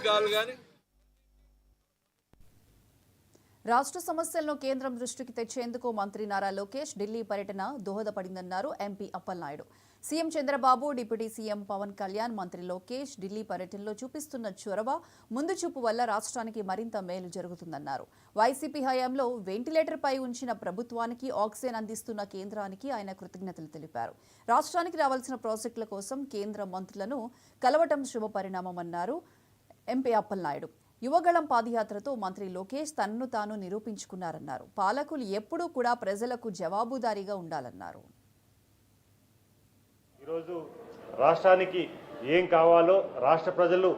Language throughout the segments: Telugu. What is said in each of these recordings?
కావాలి కానీ రాష్ట్ర సమస్యలను కేంద్రం దృష్టికి తెచ్చేందుకు మంత్రి నారా లోకేష్ ఢిల్లీ పర్యటన దోహదపడిందన్నారు MP Appalanaidu. CM Chandrababu, deputy CM Pawan Kalyan, మంత్రి లోకేష్ ఢిల్లీ పర్యటనలో చూపిస్తున్న చొరవ, ముందు చూపు వల్ల రాష్ట్రానికి మరింత మేలు జరుగుతుందన్నారు. వైసీపీ హయాంలో వెంటిలేటర్పై ఉంచిన ప్రభుత్వానికి ఆక్సిజన్ అందిస్తున్న కేంద్రానికి ఆయన కృతజ్ఞతలు తెలిపారు. రాష్ట్రానికి రావాల్సిన ప్రాజెక్టుల కోసం కేంద్ర మంత్రులను కలవటం శుభపరిణామమన్నారు ఎంపీ అప్పలనాయుడు. యువగళం పాదయాత్రతో మంత్రి లోకేష్ తనను తాను నిరూపించుకున్నారన్నారు. పాలకులు ఎప్పుడూ కూడా ప్రజలకు జవాబుదారీగా ఉండాలన్నారు. ఈరోజు రాష్ట్రానికి ఏం కావాలో రాష్ట్ర ప్రజలు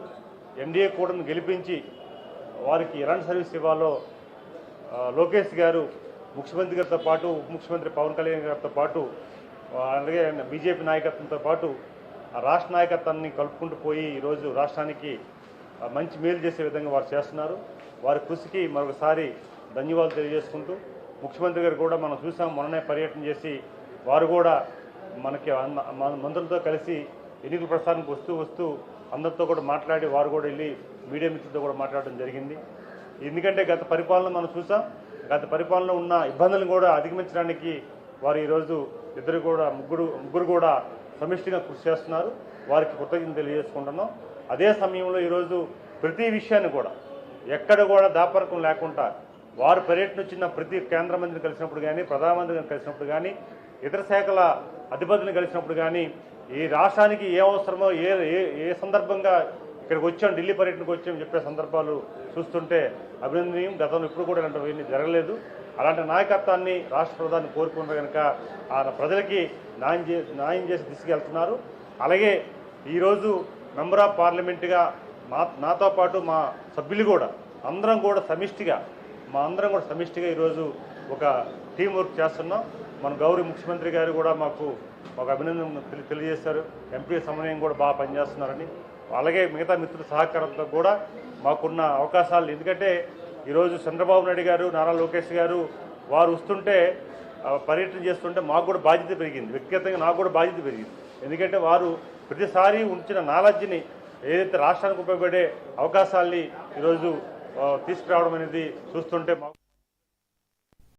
ఎన్డీఏ కూటమిని గెలిపించి వారికి ఎలాంటి సర్వీస్ ఇవ్వాలో లోకేష్ గారు ముఖ్యమంత్రి గారితో పాటు ఉప ముఖ్యమంత్రి పవన్ కళ్యాణ్ గారితో పాటు అలాగే బీజేపీ నాయకత్వంతో పాటు రాష్ట్ర నాయకత్వాన్ని కలుపుకుంటూ పోయి ఈరోజు రాష్ట్రానికి మంచి మేలు చేసే విధంగా వారు చేస్తున్నారు. వారి కృషికి మరొకసారి ధన్యవాదాలు తెలియజేసుకుంటూ ముఖ్యమంత్రి గారు కూడా మనం చూసాం, మొన్ననే పర్యటన చేసి వారు కూడా మనకి మంత్రులతో కలిసి ఎన్నికల ప్రచారానికి వస్తూ అందరితో కూడా మాట్లాడి వారు కూడా వెళ్ళి మీడియా మిత్రులతో కూడా మాట్లాడడం జరిగింది. ఎందుకంటే గత పరిపాలన మనం చూసాం, గత పరిపాలనలో ఉన్న ఇబ్బందులను కూడా అధిగమించడానికి వారు ఈరోజు ముగ్గురు కూడా సమిష్టిగా కృషి చేస్తున్నారు. వారికి కృతజ్ఞతలు తెలియజేసుకుంటున్నాం. అదే సమయంలో ఈరోజు ప్రతి విషయాన్ని కూడా ఎక్కడ కూడా దాపరకం లేకుండా వారు పర్యటన వచ్చిన ప్రతి కేంద్ర మంత్రిని కలిసినప్పుడు కానీ, ప్రధానమంత్రిని కలిసినప్పుడు కానీ, ఇతర శాఖల అధిపతులను కలిసినప్పుడు కానీ ఈ రాష్ట్రానికి ఏ అవసరమో ఏ సందర్భంగా ఇక్కడికి వచ్చాం, ఢిల్లీ పర్యటనకు వచ్చామని చెప్పే సందర్భాలు చూస్తుంటే అభినందనీయం. గతంలో ఇప్పుడు కూడా ఇలాంటివి జరగలేదు. అలాంటి నాయకత్వాన్ని రాష్ట్ర ప్రధాని కోరుకున్నారు కనుక ఆ ప్రజలకి న్యాయం చేసి తీసుకెళ్తున్నారు. అలాగే ఈరోజు మెంబర్ ఆఫ్ పార్లమెంటుగా నాతో పాటు మా సభ్యులు కూడా అందరం కూడా సమిష్టిగా ఈరోజు ఒక టీం వర్క్ చేస్తున్నాం. మన గౌరవ ముఖ్యమంత్రి గారు కూడా మాకు ఒక అభినందన తెలియజేశారు. ఎంపీ సమన్వయం కూడా బాగా పనిచేస్తున్నారని, అలాగే మిగతా మిత్రుల సహకారంతో కూడా మాకున్న అవకాశాలు, ఎందుకంటే ఈరోజు చంద్రబాబు నాయుడు గారు, నారా లోకేష్ గారు వారు వస్తుంటే పర్యటన చేస్తుంటే మాకు కూడా బాధ్యత పెరిగింది. వ్యక్తిగతంగా నాకు కూడా బాధ్యత పెరిగింది. ఎందుకంటే వారు ప్రతిసారి ఉంచిన నాలెడ్జ్ని ఏదైతే రాష్ట్రానికి ఉపయోగపడే అవకాశాలని ఈరోజు తీసుకురావడం అనేది చూస్తుంటే